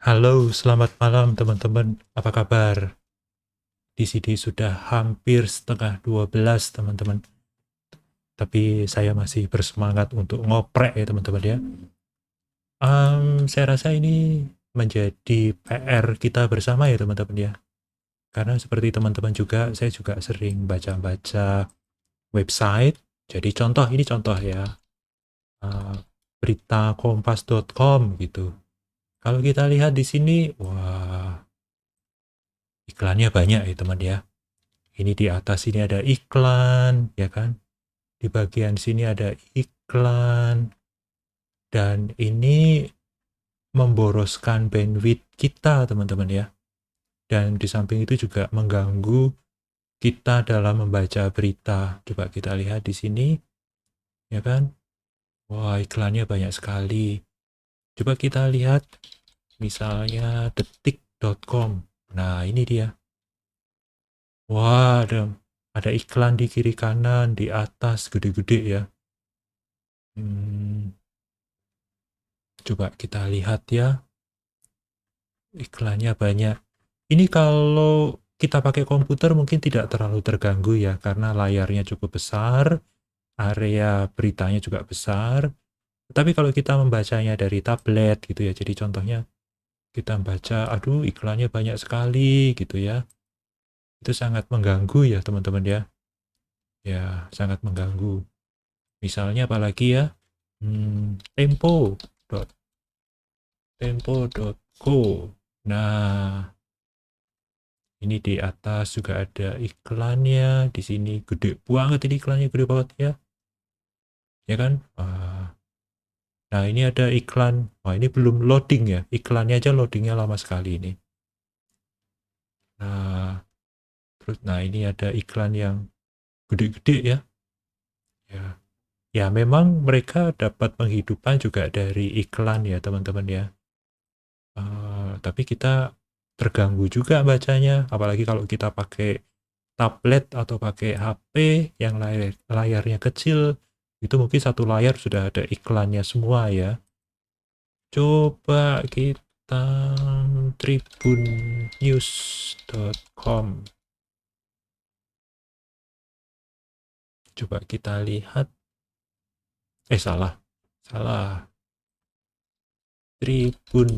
Halo, selamat malam teman-teman. Apa kabar? Di sini sudah hampir setengah 12 teman-teman. Tapi saya masih bersemangat untuk ngoprek ya teman-teman ya. Saya rasa ini menjadi PR kita bersama ya teman-teman ya. Karena seperti teman-teman juga, saya juga sering baca-baca website. Jadi ini contoh ya. Uh, beritakompas.com gitu. Kalau kita lihat di sini, wah, iklannya banyak ya teman ya. Ini di atas ini ada iklan, ya kan? Di bagian sini ada iklan, dan ini memboroskan bandwidth kita, teman-teman ya. Dan di samping itu juga mengganggu kita dalam membaca berita. Coba kita lihat di sini, ya kan? Wah, iklannya banyak sekali. Coba kita lihat misalnya detik.com. Nah, ini dia. Wah, ada iklan di kiri kanan, di atas gede-gede ya. Coba kita lihat ya, iklannya banyak. Ini kalau kita pakai komputer mungkin tidak terlalu terganggu ya, karena layarnya cukup besar, area beritanya juga besar. Tapi kalau kita membacanya dari tablet gitu ya, jadi contohnya kita baca, aduh iklannya banyak sekali gitu ya, itu sangat mengganggu ya teman-teman ya. Ya, sangat mengganggu. Misalnya apalagi ya, tempo.co. Nah, ini di atas juga ada iklannya. Di sini gede banget, ini iklannya gede banget ya. Ya kan? Nah, ini ada iklan. Wah, ini belum loading ya. Iklannya aja loadingnya lama sekali ini. Nah, nah ini ada iklan yang gede-gede ya. Ya. Ya, memang mereka dapat penghidupan juga dari iklan ya, teman-teman ya. Tapi kita terganggu juga bacanya, apalagi kalau kita pakai tablet atau pakai HP yang layarnya kecil, itu mungkin satu layar sudah ada iklannya semua ya. Coba kita tribunnews.com. Coba kita lihat. Salah. Salah. Tribun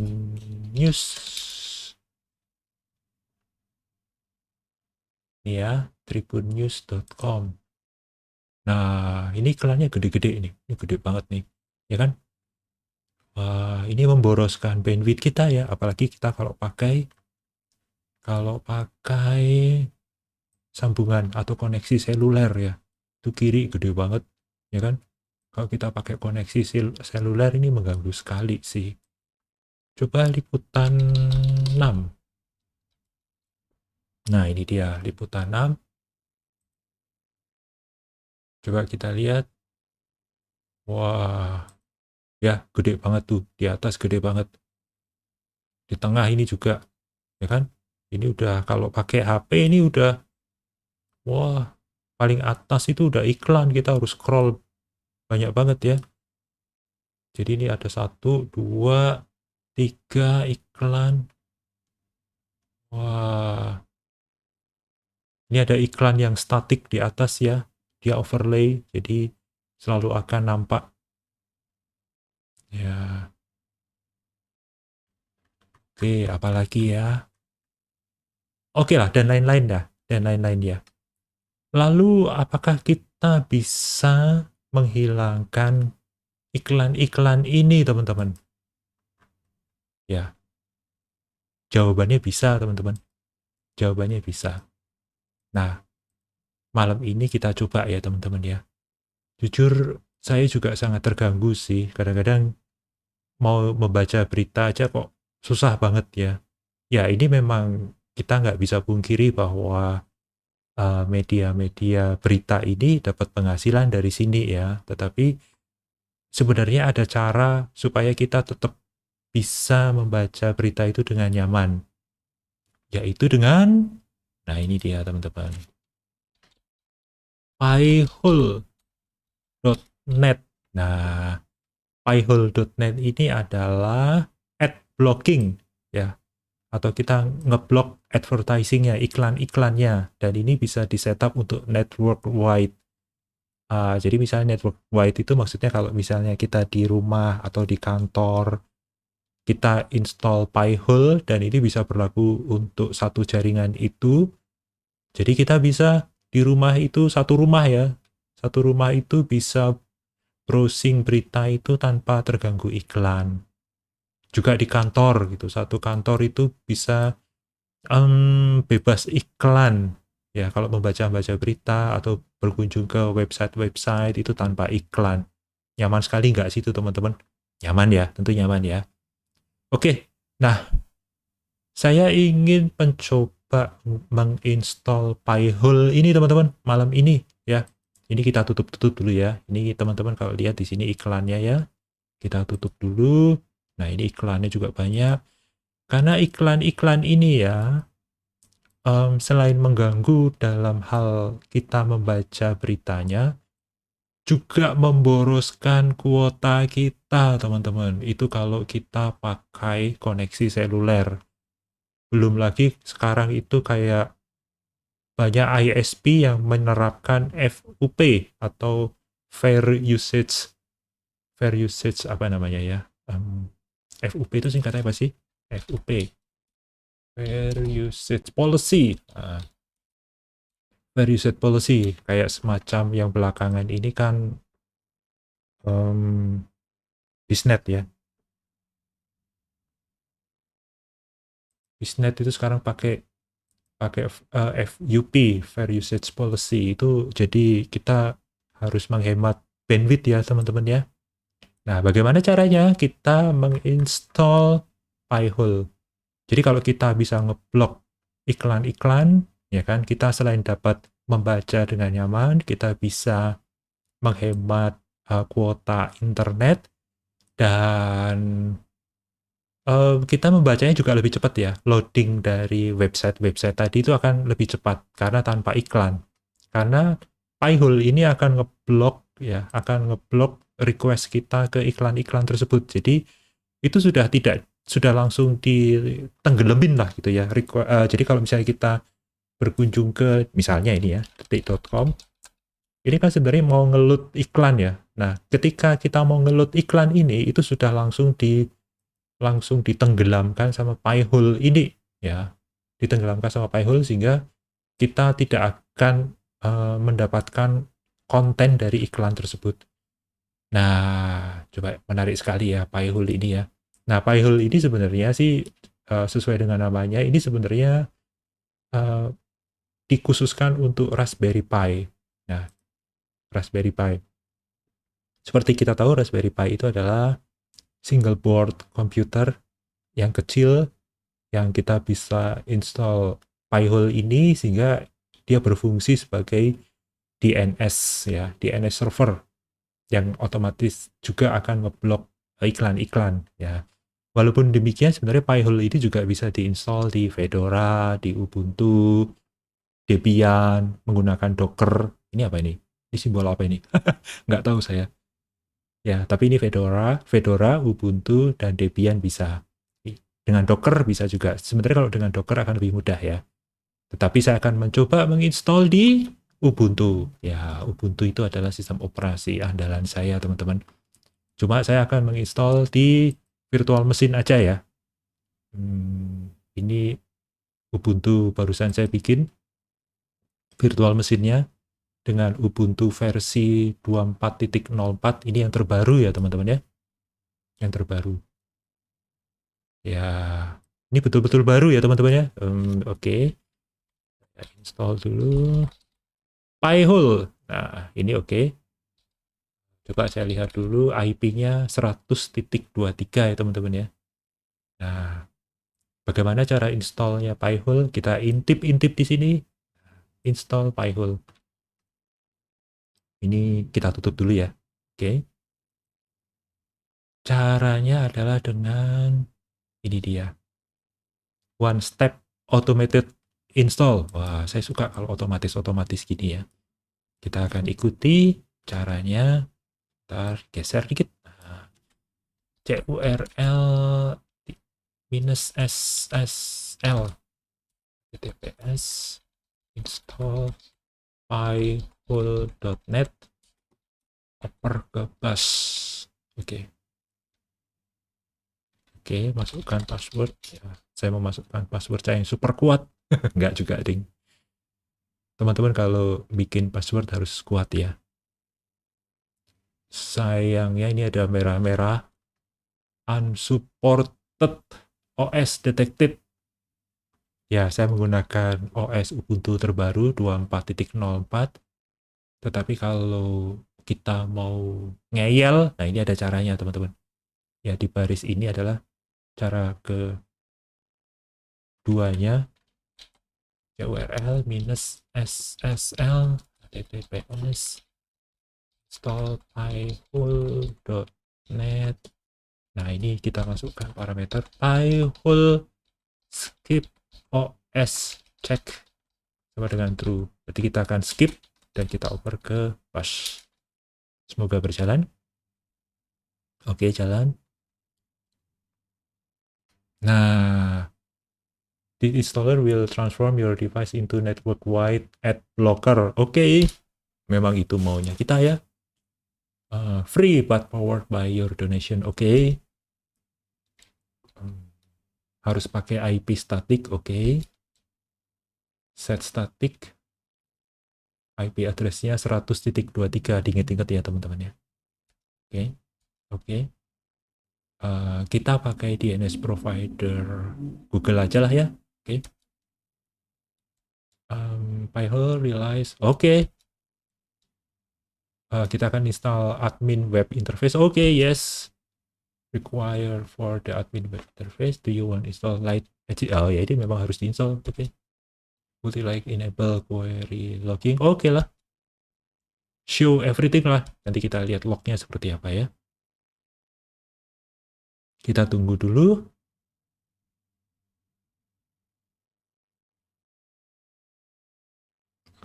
News. Ini ya, tribunnews.com. Nah, ini iklannya gede-gede ini. Ini gede banget nih. Ya kan? Wah, ini memboroskan bandwidth kita ya, apalagi kita kalau pakai sambungan atau koneksi seluler ya. Itu kiri gede banget, ya kan? Kalau kita pakai koneksi seluler ini mengganggu sekali sih. Coba liputan 6. Nah, ini dia liputan 6. Coba kita lihat. Wah, ya gede banget tuh. Di atas gede banget. Di tengah ini juga, ya kan? Ini udah kalau pakai HP ini udah, wah, paling atas itu udah iklan, kita harus scroll banyak banget ya. Jadi ini ada 1, 2, 3 iklan. Wah, ini ada iklan yang statik di atas ya, dia overlay, jadi selalu akan nampak. Ya, oke, apalagi ya. Oke lah, dan lain-lain dah, dan lain-lain ya. Lalu, apakah kita bisa menghilangkan iklan-iklan ini, teman-teman? Ya, jawabannya bisa, teman-teman. Jawabannya bisa. Nah, malam ini kita coba ya, teman-teman ya. Jujur, saya juga sangat terganggu sih. Kadang-kadang mau membaca berita aja kok susah banget ya. Ya, ini memang kita nggak bisa pungkiri bahwa media-media berita ini dapat penghasilan dari sini ya. Tetapi sebenarnya ada cara supaya kita tetap bisa membaca berita itu dengan nyaman. Yaitu dengan, nah ini dia teman-teman, Pi-hole.net. Nah, Pi-hole.net ini adalah ad blocking. ya, atau kita ngeblok advertisingnya, iklan-iklannya, dan ini bisa di setup untuk network wide. Jadi misalnya network wide itu maksudnya kalau misalnya kita di rumah atau di kantor, kita install Pi-hole dan ini bisa berlaku untuk satu jaringan itu. Jadi kita bisa di rumah itu, satu rumah ya, satu rumah itu bisa browsing berita itu tanpa terganggu iklan. Juga di kantor gitu, satu kantor itu bisa bebas iklan ya kalau membaca-baca berita atau berkunjung ke website-website itu tanpa iklan. Nyaman sekali nggak sih itu teman-teman? Nyaman ya, tentu nyaman ya. Oke, nah saya ingin mencoba menginstall Pi-hole ini teman-teman malam ini ya. Ini kita tutup-tutup dulu ya. Ini teman-teman kalau lihat di sini iklannya ya. Kita tutup dulu. Nah ini iklannya juga banyak. Karena iklan-iklan ini ya, selain mengganggu dalam hal kita membaca beritanya, juga memboroskan kuota kita teman-teman. Itu kalau kita pakai koneksi seluler. Belum lagi sekarang itu kayak banyak ISP yang menerapkan FUP atau fair usage apa namanya ya? FUP itu singkatnya apa sih? FUP, fair usage policy. Fair usage policy kayak semacam yang belakangan ini kan Bisnet ya. Bisnet itu sekarang pakai FUP, Fair Usage Policy, itu jadi kita harus menghemat bandwidth ya teman-teman ya. Nah, bagaimana caranya kita menginstall Pi-hole? Jadi kalau kita bisa ngeblok iklan-iklan, ya kan, kita selain dapat membaca dengan nyaman, kita bisa menghemat kuota internet, dan kita membacanya juga lebih cepat ya. Loading dari website-website tadi itu akan lebih cepat karena tanpa iklan. Karena Pi-hole ini akan ngeblok ya, akan ngeblok request kita ke iklan-iklan tersebut. Jadi itu sudah langsung ditenggelamin lah gitu ya. Jadi kalau misalnya kita berkunjung ke misalnya ini ya, detik.com, ini kan sebenarnya mau ngeload iklan ya. Nah, ketika kita mau ngeload iklan ini, itu sudah langsung ditenggelamkan sama Pi-hole ini ya, ditenggelamkan sama Pi-hole sehingga kita tidak akan mendapatkan konten dari iklan tersebut. Nah, coba menarik sekali ya Pi-hole ini ya. Nah, Pi-hole ini sebenarnya sih sesuai dengan namanya, ini sebenarnya dikhususkan untuk Raspberry Pi. Nah, Raspberry Pi. Seperti kita tahu, Raspberry Pi itu adalah single board computer yang kecil yang kita bisa install Pi-hole ini sehingga dia berfungsi sebagai DNS ya, DNS server yang otomatis juga akan ngeblok iklan-iklan ya. Walaupun demikian sebenarnya Pi-hole ini juga bisa diinstal di Fedora, di Ubuntu, Debian, menggunakan Docker. Ini apa ini? Ini simbol apa ini? Nggak tahu saya. Ya, tapi ini Fedora, Ubuntu, dan Debian bisa. Dengan Docker bisa juga. Sebenarnya kalau dengan Docker akan lebih mudah ya. Tetapi saya akan mencoba menginstall di Ubuntu. Ya, Ubuntu itu adalah sistem operasi andalan saya, teman-teman. Cuma saya akan menginstall di virtual machine aja ya. Ini Ubuntu barusan saya bikin virtual mesinnya dengan Ubuntu versi 24.04. Ini yang terbaru ya, teman-teman ya. Yang terbaru. Ya, ini betul-betul baru ya, teman-teman ya. Oke. Install dulu. Pi-hole. Nah, ini oke. Coba saya lihat dulu IP-nya 100.23 ya, teman-teman ya. Nah, bagaimana cara installnya Pi-hole? Kita intip di sini. Install Pi-hole. Ini kita tutup dulu ya. Oke. Caranya adalah dengan ini dia. One step automated install. Wah, saya suka kalau otomatis gini ya. Kita akan ikuti caranya. Ntar geser dikit. Nah, CURL minus SSL https install pyhole.net oper ke bus. Oke, masukkan password ya. Saya mau masukkan password saya yang super kuat. Enggak juga ding, teman-teman kalau bikin password harus kuat ya. Sayangnya ini ada merah-merah unsupported OS detected. Ya, saya menggunakan OS Ubuntu terbaru 24.04. Tetapi kalau kita mau ngeyel, nah ini ada caranya teman-teman. Ya, di baris ini adalah cara keduanya. Ya, URL minus SSL https install pyhole.net. Nah, ini kita masukkan parameter pyhole skip OS check sama dengan true. Berarti kita akan skip dan kita oper ke bash. Semoga berjalan. Oke, jalan. Nah, the installer will transform your device into network wide ad blocker. Oke, memang itu maunya kita ya. Free but powered by your donation. Oke. Harus pakai IP static. Oke. Set static. IP address-nya 100.23. Diingat-ingat ya teman-teman ya. Oke. Kita pakai DNS provider Google aja lah ya. Oke. Pyhole relies. Oke. Kita akan install admin web interface. Oke, yes. Require for the admin web interface. Do you want install light? Oh ya, ini memang harus diinstal. Oke. Multi-like enable query logging. Oke lah. Show everything lah. Nanti kita lihat lognya seperti apa ya. Kita tunggu dulu.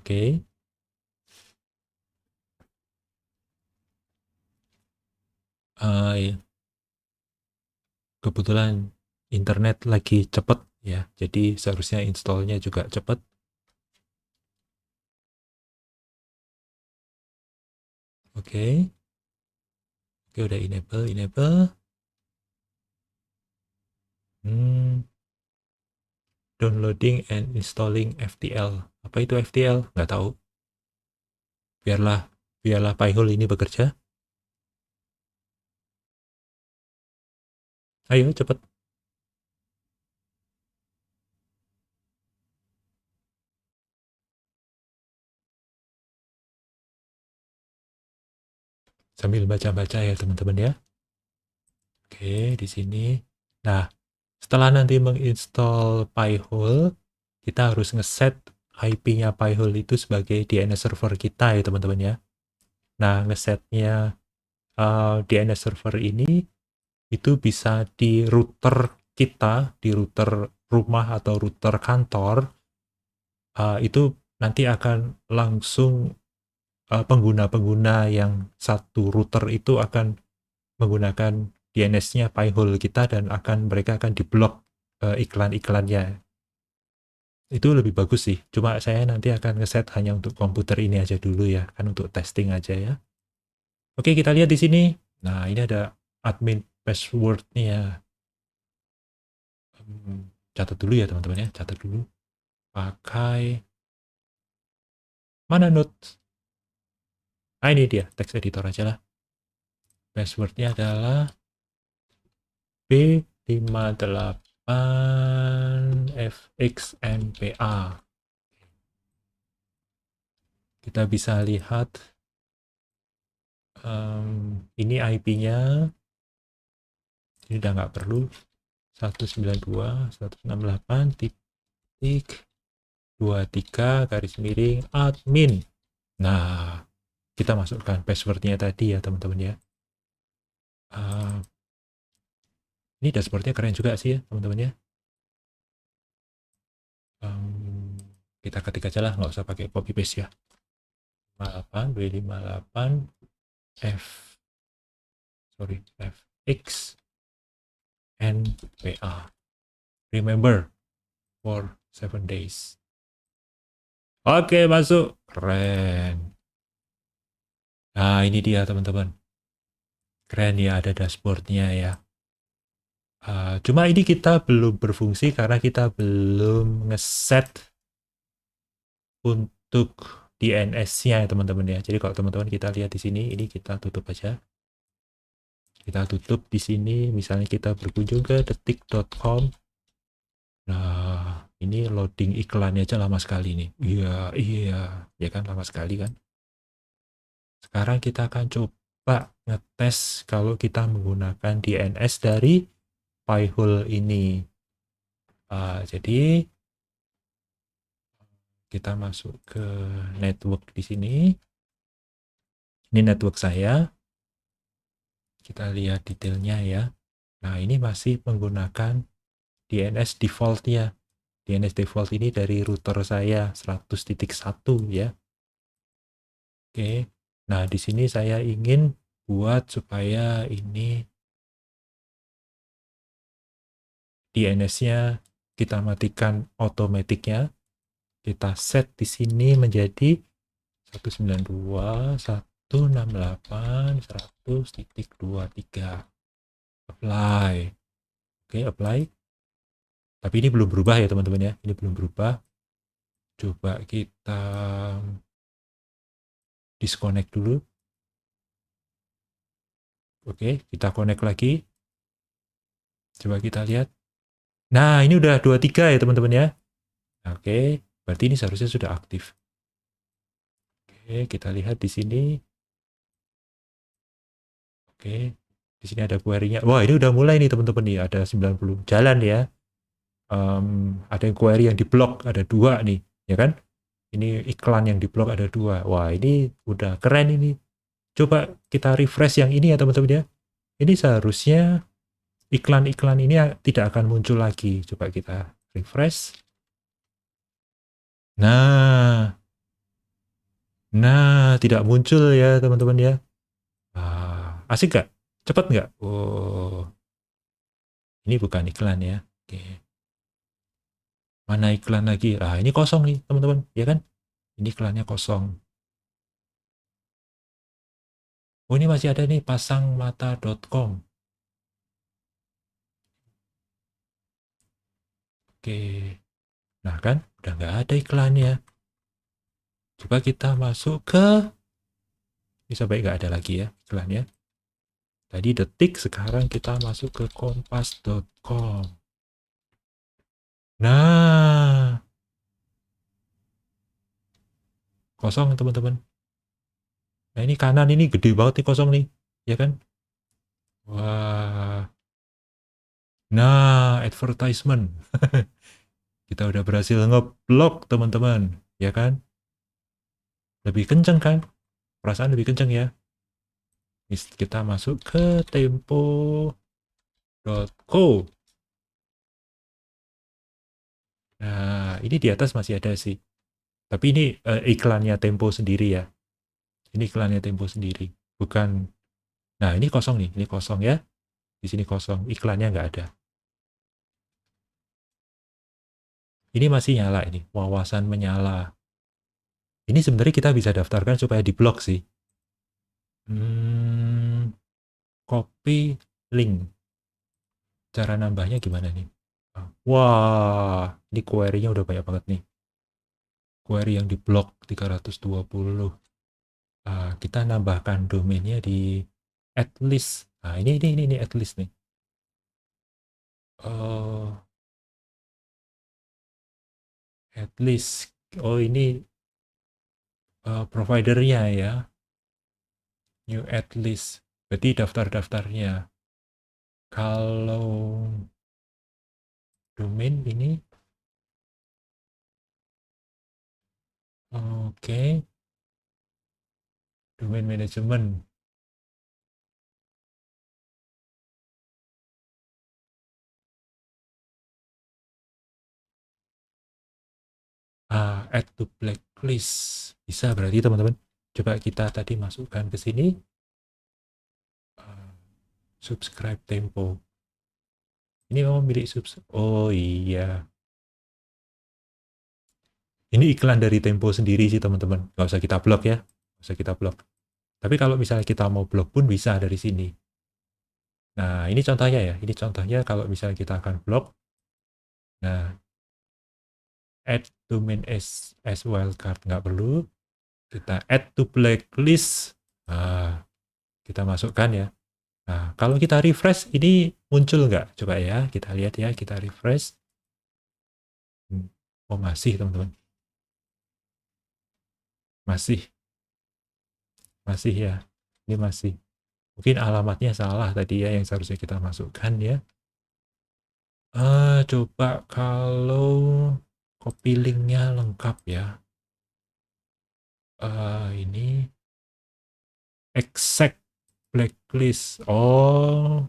Oke. Kebetulan internet lagi cepet ya, jadi seharusnya installnya juga cepet. Oke. Oke, udah enable. Downloading and installing FTL. Apa itu FTL? Nggak tahu. Biarlah Pyhole ini bekerja. Ayo, cepet. Sambil baca-baca ya teman-teman ya. Oke, di sini. Nah, setelah nanti menginstall Pyhole, kita harus ngeset IP-nya Pyhole itu sebagai DNS server kita ya teman-teman ya. Nah, ngesetnya DNS server ini itu bisa di router kita, di router rumah atau router kantor, itu nanti akan langsung pengguna-pengguna yang satu router itu akan menggunakan DNS-nya Pyhole kita dan mereka akan diblok iklan-iklannya. Itu lebih bagus sih. Cuma saya nanti akan ngeset hanya untuk komputer ini aja dulu ya, kan untuk testing aja ya. Oke, kita lihat di sini. Nah, ini ada admin password-nya. Catat dulu ya teman-teman ya, catat dulu. Pakai mana notes? Ini dia, text editor aja lah. Passwordnya adalah B58FXNPA. Kita bisa lihat ini IP-nya. Ini udah nggak perlu. 192.168.23 Nah, kita masukkan passwordnya tadi ya teman-teman ya. Ini dashboardnya keren juga sih ya teman-teman ya. Kita ketik aja lah, nggak usah pakai copy paste ya. 58 FX NPA. remember for 7 days. Oke, masuk. Keren. Nah, ini dia teman-teman. Keren ya, ada dashboardnya ya. Cuma ini kita belum berfungsi karena kita belum ngeset untuk DNS-nya ya teman-teman ya. Jadi kalau teman-teman kita lihat di sini, ini kita tutup aja. Kita tutup di sini, misalnya kita berkunjung ke detik.com. Nah, ini loading iklannya aja lama sekali nih. Iya, ya kan lama sekali kan. Sekarang kita akan coba ngetes kalau kita menggunakan DNS dari Pi-hole ini. Jadi kita masuk ke network di sini. Ini network saya. Kita lihat detailnya ya. Nah, ini masih menggunakan DNS default-nya. DNS default ini dari router saya 100.1 ya. Oke. Nah, di sini saya ingin buat supaya ini DNS-nya kita matikan otomatiknya. Kita set di sini menjadi 192.168.100.23. Apply. Oke, apply. Tapi ini belum berubah ya teman-teman ya. Ini belum berubah. Coba kita disconnect dulu. Oke, kita connect lagi. Coba kita lihat. Nah, ini udah 23 ya teman-teman ya. Oke, berarti ini seharusnya sudah aktif. Oke, kita lihat di sini. Oke, di sini ada query-nya. Wah, ini udah mulai nih teman-teman nih. Ada 90 jalan ya. Ada yang query yang diblok, ada 2 nih. Ya kan? Ini iklan yang diblok ada 2. Wah, ini udah keren ini. Coba kita refresh yang ini ya teman-teman ya. Ini seharusnya iklan-iklan ini tidak akan muncul lagi. Coba kita refresh. Nah, tidak muncul ya teman-teman ya. Asik nggak? Cepat nggak? Oh, ini bukan iklan ya. Oke. Mana iklan lagi? Ini kosong nih teman-teman, ya kan? Ini iklannya kosong. Oh, ini masih ada nih pasangmata.com. Oke. Nah kan, udah nggak ada iklannya. Coba kita masuk ke, ini sampai nggak ada lagi ya iklannya. Tadi detik, sekarang kita masuk ke kompas.com. Nah, kosong teman-teman. Nah ini kanan ini gede banget nih kosong nih, ya kan? Wah, nah advertisement. Kita udah berhasil ngeblok teman-teman, ya kan? Lebih kenceng kan? Perasaan lebih kenceng ya. Kita masuk ke tempo.co. Nah, ini di atas masih ada sih. Tapi ini iklannya Tempo sendiri ya. Ini iklannya Tempo sendiri. Bukan. Nah, ini kosong nih. Ini kosong ya. Di sini kosong. Iklannya nggak ada. Ini masih nyala ini. Wawasan menyala. Ini sebenarnya kita bisa daftarkan supaya diblok sih. Copy link. Cara nambahnya gimana nih? Wah, ini query-nya udah banyak banget nih. Query yang diblok 320. Kita nambahkan domainnya di @list. Nah, ini @list nih. @list. Oh, ini providernya ya. New @list. Berarti daftar-daftarnya. Kalau domain ini, oke. Domain management. Add to blacklist. Bisa berarti teman-teman. Coba kita tadi masukkan ke sini. Subscribe Tempo. Ini memang milik oh iya. Ini iklan dari Tempo sendiri sih teman-teman. Nggak usah kita blok ya. Nggak usah kita blok. Tapi kalau misalnya kita mau blok pun bisa dari sini. Nah, ini contohnya ya. Ini contohnya kalau misalnya kita akan blok. Nah, add domain as wildcard nggak perlu. Kita add to blacklist. Nah, kita masukkan ya. Nah, kalau kita refresh, ini muncul nggak? Coba ya, kita lihat ya. Kita refresh. Oh, masih teman-teman. Masih. Masih ya. Ini masih. Mungkin alamatnya salah tadi ya, yang seharusnya kita masukkan ya. Coba kalau copy linknya lengkap ya. Ini exact blacklist. Oh,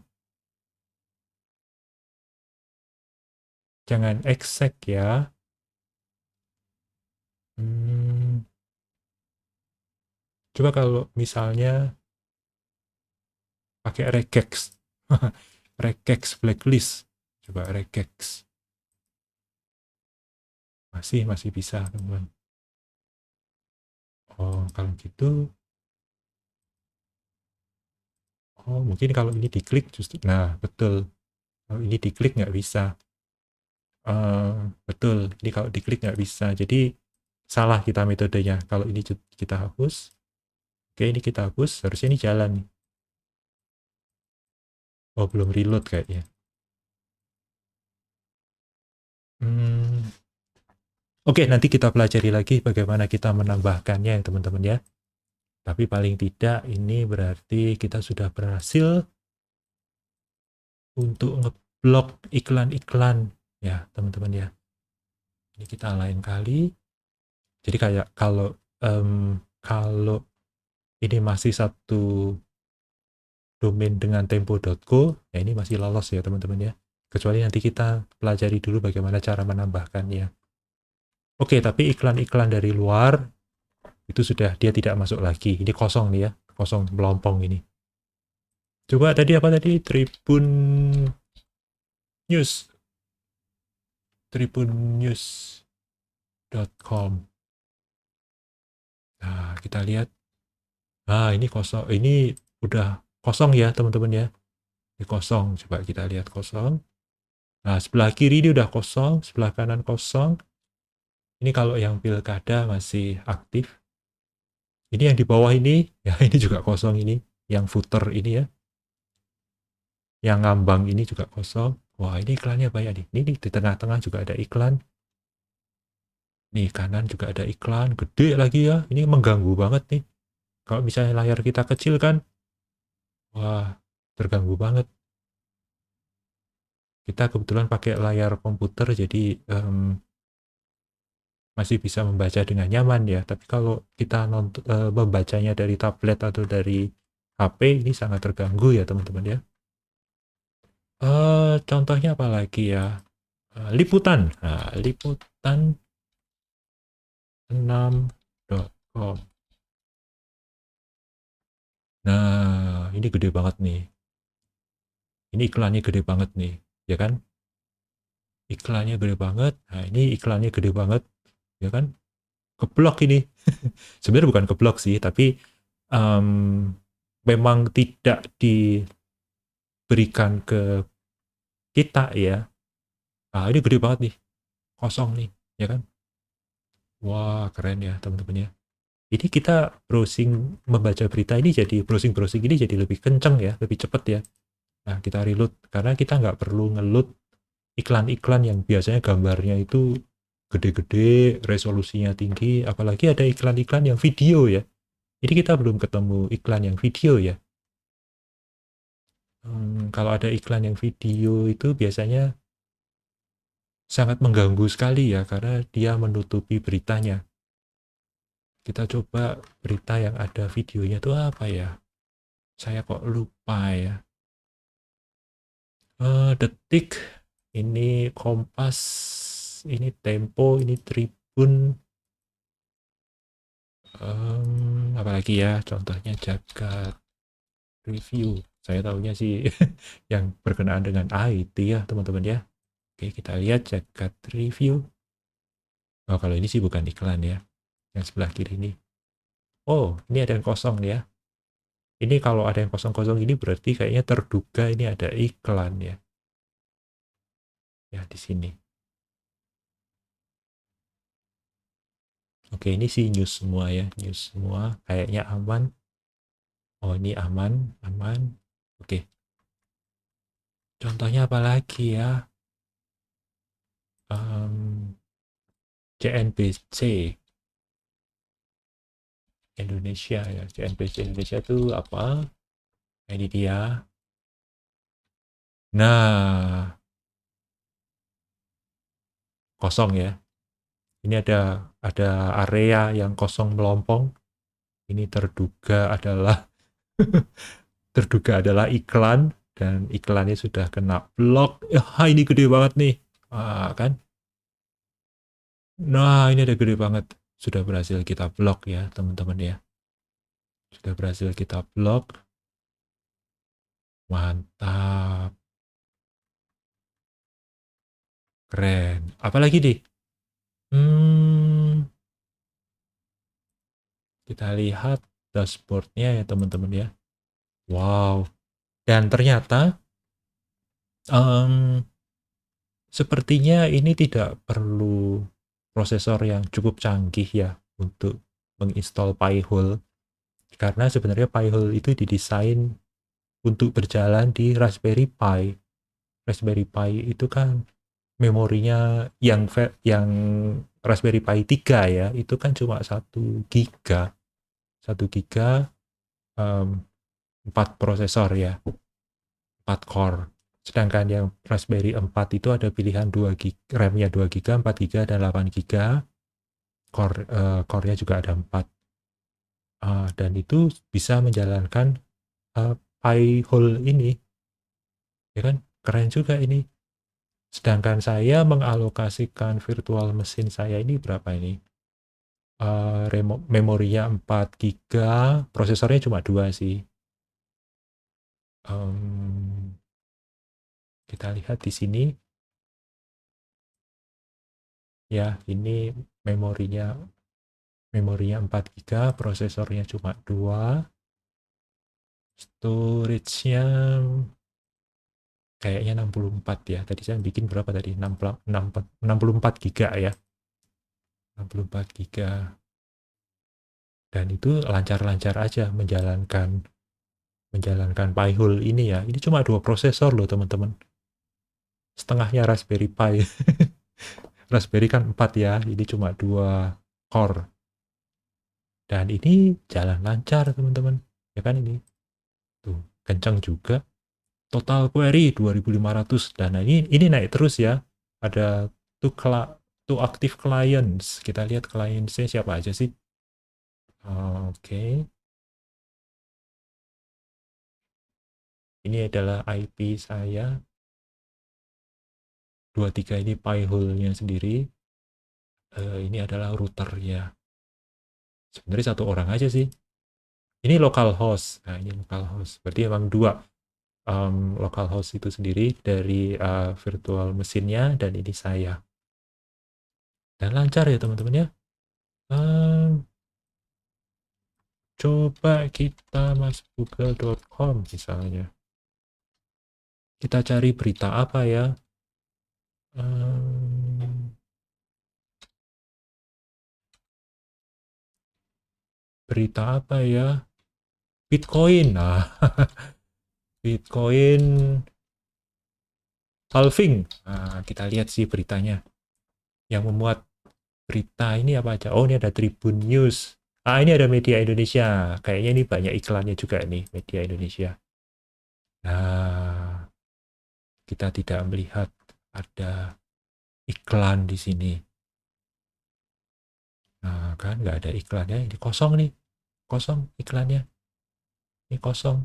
jangan exact ya. Hmm, coba kalau misalnya pakai regex. Regex blacklist. Coba regex. Masih bisa, teman-teman. Oh, kalau gitu, oh mungkin kalau ini diklik justru, nah betul. Kalau ini diklik nggak bisa. Eh, betul, ini kalau diklik nggak bisa. Jadi salah kita metodenya. Kalau ini kita hapus, oke ini kita hapus, harusnya ini jalan. Oh belum reload kayaknya. Hmm, oke, nanti kita pelajari lagi bagaimana kita menambahkannya ya teman-teman ya. Tapi paling tidak ini berarti kita sudah berhasil untuk ngeblok iklan-iklan ya teman-teman ya. Ini kita lain kali. Jadi kayak kalau ini masih satu domain dengan tempo.co, ya ini masih lolos ya teman-teman ya. Kecuali nanti kita pelajari dulu bagaimana cara menambahkannya. Oke, tapi iklan-iklan dari luar itu sudah dia tidak masuk lagi. Ini kosong nih ya, kosong melompong ini. Coba tadi apa tadi? Tribun News, tribunnews.com. Nah, kita lihat. Nah, ini kosong. Ini udah kosong ya teman-teman ya. Ini kosong. Coba kita lihat kosong. Nah, sebelah kiri ini udah kosong, sebelah kanan kosong. Ini kalau yang pilkada masih aktif. Ini yang di bawah ini, ya ini juga kosong ini. Yang footer ini ya. Yang ngambang ini juga kosong. Wah, ini iklannya banyak nih. Ini di tengah-tengah juga ada iklan. Nih, kanan juga ada iklan. Gede lagi ya. Ini mengganggu banget nih. Kalau misalnya layar kita kecil kan, wah, terganggu banget. Kita kebetulan pakai layar komputer, jadi masih bisa membaca dengan nyaman ya. Tapi kalau kita membacanya dari tablet atau dari HP, ini sangat terganggu ya teman-teman ya. Contohnya apa lagi ya? Liputan. Nah, liputan6.com. Nah, ini gede banget nih. Ini iklannya gede banget nih, ya kan? Iklannya gede banget. Nah, ini iklannya gede banget, ya kan? Keblok ini. Sebenarnya bukan keblok sih, tapi um, memang tidak diberikan ke kita ya. Nah, ini gede banget nih, kosong nih, ya kan? Wah, keren ya teman-teman ya. Ini kita browsing membaca berita ini jadi browsing-browsing ini jadi lebih kenceng ya, lebih cepat ya. Nah, kita reload karena kita nggak perlu ngeload iklan-iklan yang biasanya gambarnya itu gede-gede, resolusinya tinggi, apalagi ada iklan-iklan yang video ya. Jadi kita belum ketemu iklan yang video ya. Kalau ada iklan yang video itu biasanya sangat mengganggu sekali ya, karena dia menutupi beritanya. Kita coba berita yang ada videonya itu apa ya? Saya kok lupa ya. Detik, ini Kompas, ini Tempo, ini Tribun, apalagi ya, contohnya Jakarta review. Saya tahunya sih yang berkenaan dengan IT ya teman-teman ya. Oke, kita lihat jagat review. Oh, kalau ini sih bukan iklan ya. Yang sebelah kiri ini. Oh, ini ada yang kosong ya. Ini kalau ada yang kosong-kosong ini berarti kayaknya terduga ini ada iklan ya. Ya, di sini. Oke, ini sih news semua ya. News semua. Kayaknya aman. Oh, ini aman. Aman. Oke. Contohnya apa lagi ya? CNBC Indonesia ya. CNBC Indonesia itu apa? Ini dia. Nah, kosong ya. Ini ada area yang kosong melompong. Ini terduga adalah iklan dan iklannya sudah kena blok. Ini gede banget nih. Kan? Nah, ini ada gede banget. Sudah berhasil kita blok ya, teman-teman ya. Sudah berhasil kita blok. Mantap. Keren. Apalagi nih? Kita lihat dashboardnya ya, teman-teman ya. Wow. Dan ternyata sepertinya ini tidak perlu prosesor yang cukup canggih ya untuk menginstal Pi-hole. Karena sebenarnya Pi-hole itu didesain untuk berjalan di Raspberry Pi. Raspberry Pi itu kan memorinya yang Raspberry Pi 3 ya, itu kan cuma 1 giga. 1 giga, 4 prosesor ya, 4 core. Sedangkan yang Raspberry 4 itu ada pilihan 2 GB, RAM-nya 2 GB, 4 GB, dan 8 GB. Core-nya juga ada 4. Dan itu bisa menjalankan Pi-hole ini. Ya kan? Keren juga ini. Sedangkan saya mengalokasikan virtual mesin saya ini berapa ini? Memorinya 4 GB, prosesornya cuma 2 sih. Kita lihat di sini. Ya, ini memorinya 4 GB, prosesornya cuma 2. Storage-nya kayaknya 64 ya. Tadi saya bikin berapa tadi? 64 GB ya. 64 GB. Dan itu lancar-lancar aja menjalankan Pi-hole ini ya. Ini cuma 2 prosesor loh, teman-teman. Setengahnya Raspberry Pi. Raspberry kan 4 ya, ini cuma 2 core. Dan ini jalan lancar, teman-teman. Ya kan ini. Tuh, kencang juga. Total query 2500, dan ini naik terus ya. Ada two active clients. Kita lihat clients-nya siapa aja sih. Oke. Ini adalah IP saya. 23 ini Pi-hole-nya sendiri. Ini adalah routernya. Sebenarnya 1 orang aja sih. Ini localhost. Nah, ini localhost. Berarti emang 2 localhost itu sendiri dari virtual mesinnya, dan ini saya. Dan lancar ya, teman-teman ya. Coba kita masuk google.com misalnya. Kita cari berita apa ya? Berita apa ya? Bitcoin. Nah, Bitcoin halving. Nah, kita lihat sih beritanya. Yang memuat berita ini apa aja? Oh, ini ada Tribun News. Ini ada Media Indonesia. Kayaknya ini banyak iklannya juga nih, Media Indonesia. Nah, kita tidak melihat ada iklan di sini. Nah, kan nggak ada iklannya. Ini kosong nih. Kosong iklannya. Ini kosong.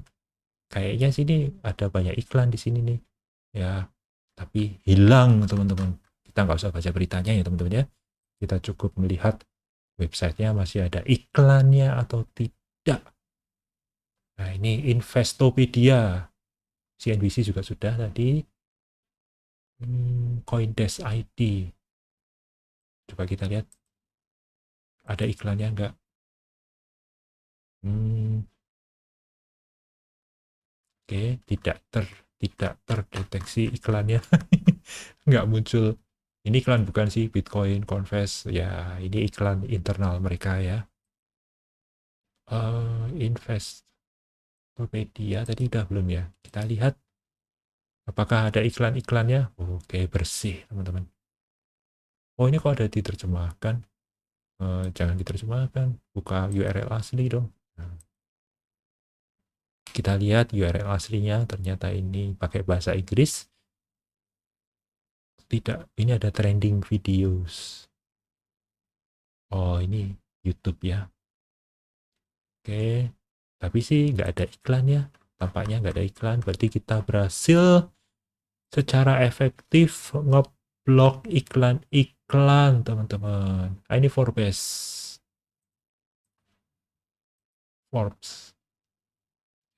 Kayaknya sini ada banyak iklan di sini nih. Ya, tapi hilang, teman-teman. Kita nggak usah baca beritanya ya, teman-teman ya. Kita cukup melihat websitenya masih ada iklannya atau tidak. Nah, ini Investopedia. CNBC juga sudah tadi. Coindesk ID. Coba kita lihat ada iklannya enggak. Oke, tidak terdeteksi iklannya. Nggak muncul. Ini iklan bukan sih, Bitcoin Confess. Ya, ini iklan internal mereka ya. Investopedia tadi udah belum ya? Kita lihat apakah ada iklan-iklannya. Oke, bersih teman-teman. Oh, ini kok ada diterjemahkan? Jangan diterjemahkan. Buka URL asli dong. Nah, kita lihat URL aslinya, ternyata ini pakai bahasa Inggris. Tidak, ini ada trending videos. Oh, ini YouTube ya. Oke, tapi sih nggak ada iklan ya. Tampaknya nggak ada iklan, berarti kita berhasil secara efektif ngeblok iklan-iklan, teman-teman. Nah, ini Forbes.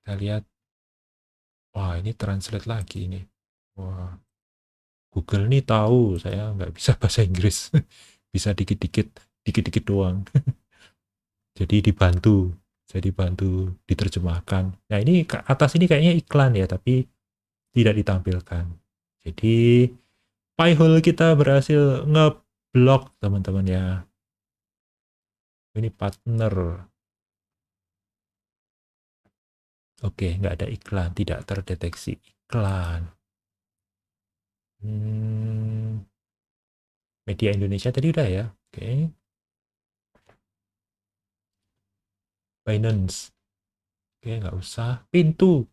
Kita lihat. Wah, ini translate lagi ini. Wah, Google nih tahu saya nggak bisa bahasa Inggris. Bisa dikit-dikit doang. Jadi dibantu diterjemahkan. Nah, ini ke atas ini kayaknya iklan ya, tapi tidak ditampilkan. Jadi Pi-hole kita berhasil ngeblok teman-teman ya. Ini partner. Oke, nggak ada iklan, tidak terdeteksi iklan. Media Indonesia tadi udah ya. Oke. Binance. Oke, nggak usah. Pintu.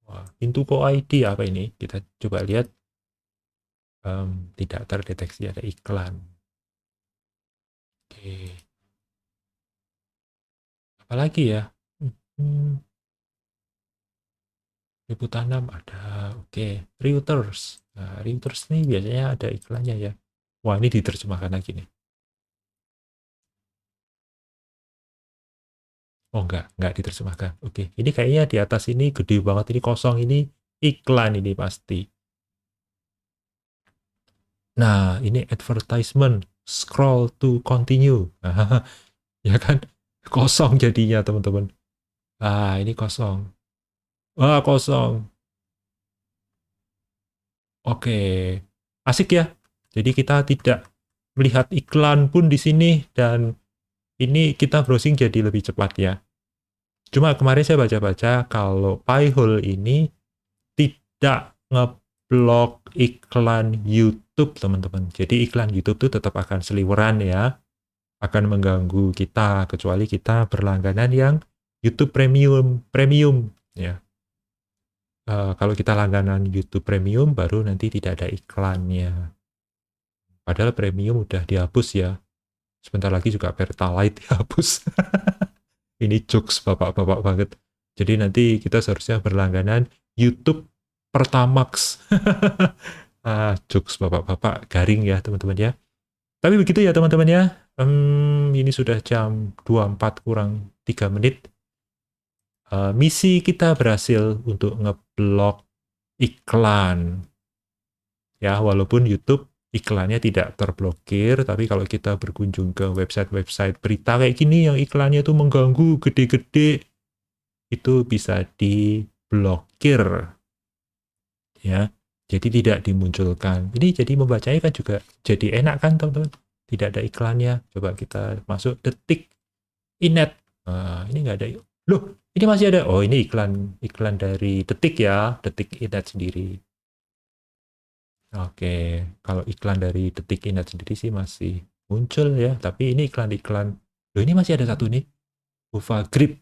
Wah, Pintu Ko ID apa ini? Kita coba lihat. Tidak terdeteksi ada iklan. Oke. Apalagi ya? Hmm, Tanam ada. Oke. Reuters. Nah, Reuters nih biasanya ada iklannya ya. Wah, ini diterjemahkan lagi nih. Oh, enggak diterjemahkan. Oke, ini kayaknya di atas ini gede banget, ini kosong, ini iklan ini pasti. Nah, ini advertisement, scroll to continue. Nah, ya kan? Kosong jadinya, teman-teman. Ah, ini kosong. Wah, kosong. Oke, asik ya. Jadi kita tidak melihat iklan pun di sini, dan ini kita browsing jadi lebih cepat ya. Cuma kemarin saya baca-baca kalau Pi-hole ini tidak ngeblok iklan YouTube, teman-teman. Jadi iklan YouTube itu tetap akan seliweran ya, akan mengganggu kita, kecuali kita berlangganan yang YouTube Premium ya. Kalau kita langganan YouTube Premium, baru nanti tidak ada iklannya. Padahal Premium udah dihapus ya. Sebentar lagi juga Pertalite dihapus. Ini jokes bapak-bapak banget. Jadi nanti kita seharusnya berlangganan YouTube Pertamax. Jokes bapak-bapak garing ya teman-teman ya. Tapi begitu ya teman-teman ya. Ini sudah jam 24 kurang 3 menit. Misi kita berhasil untuk ngeblok iklan. Ya, walaupun YouTube iklannya tidak terblokir, tapi kalau kita berkunjung ke website-website berita kayak gini yang iklannya itu mengganggu gede-gede, itu bisa diblokir. Ya, jadi tidak dimunculkan. Ini jadi membacanya kan juga jadi enak kan teman-teman? Tidak ada iklannya. Coba kita masuk detik inet. Nah, ini nggak ada. Loh, ini masih ada. Oh, ini iklan dari detik ya, detik inet sendiri. Oke, kalau iklan dari detik inet sendiri sih masih muncul ya, tapi ini iklan-iklan. Loh, ini masih ada satu nih, Uva Grip.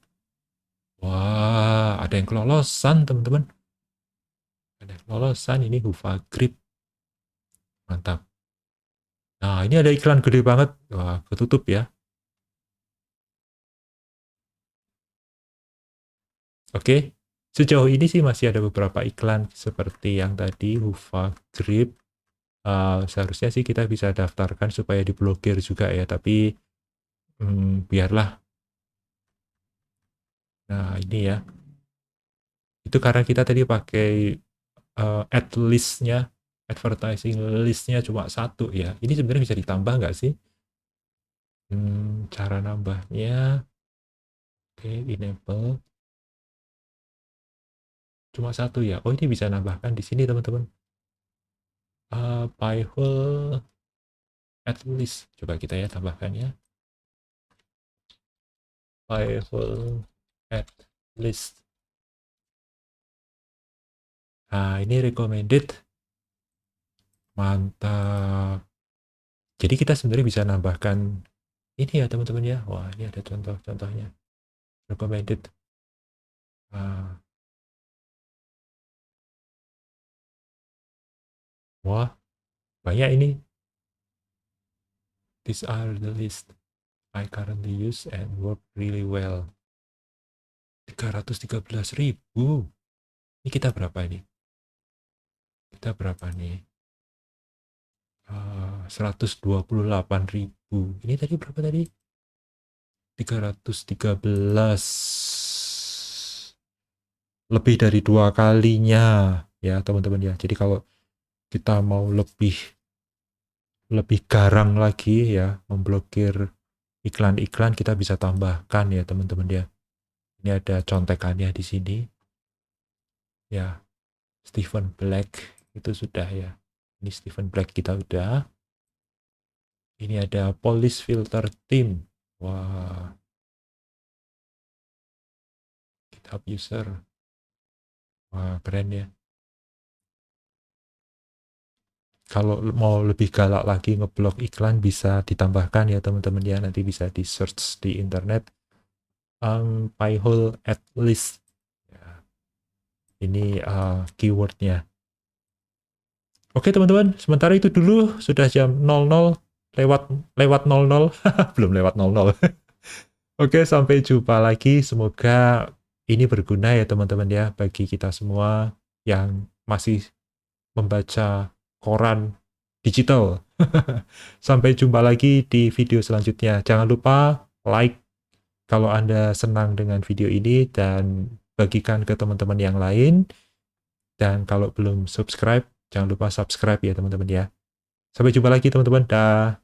Wah, ada yang kelolosan teman-teman. Ada yang kelolosan, ini Uva Grip. Mantap. Nah, ini ada iklan gede banget. Wah, ketutup ya. Oke, sejauh ini sih masih ada beberapa iklan seperti yang tadi, Uva Grip. Seharusnya sih kita bisa daftarkan supaya diblokir juga ya, tapi biarlah. Nah, ini ya. Itu karena kita tadi pakai ad list-nya, advertising list-nya cuma satu ya. Ini sebenarnya bisa ditambah nggak sih? Cara nambahnya, oke, enable. Cuma satu ya. Oh, ini bisa nambahkan di sini teman-teman. Pi-hole at list. Coba kita ya tambahkan ya. Pi-hole at list. Nah, ini recommended. Mantap. Jadi kita sebenarnya bisa nambahkan ini ya teman-teman ya. Wah, ini ada contoh-contohnya. Recommended. Wah, banyak ini. These are the list I currently use and work really well. 313.000. Ini kita berapa ini? Kita berapa nih? 128.000. Ini tadi berapa tadi? 313. Lebih dari 2 kalinya ya teman-teman ya. Jadi kalau kita mau lebih garang lagi ya, memblokir iklan-iklan, kita bisa tambahkan ya teman-teman ya. Ini ada contekannya di sini. Ya, Stephen Black itu sudah ya. Ini Stephen Black kita udah. Ini ada police filter team. Wah, GitHub user. Wah, keren ya. Kalau mau lebih galak lagi ngeblok iklan bisa ditambahkan ya teman-teman ya. Nanti bisa di search di internet. Pi-hole at list. Ya, ini keywordnya. Oke teman-teman, sementara itu dulu sudah jam 00 lewat 00. Belum lewat 00. Oke, sampai jumpa lagi. Semoga ini berguna ya teman-teman ya bagi kita semua yang masih membaca koran digital. Sampai jumpa lagi di video selanjutnya. Jangan lupa like kalau Anda senang dengan video ini dan bagikan ke teman-teman yang lain. Dan kalau belum subscribe, jangan lupa subscribe ya teman-teman ya. Sampai jumpa lagi teman-teman. Dah.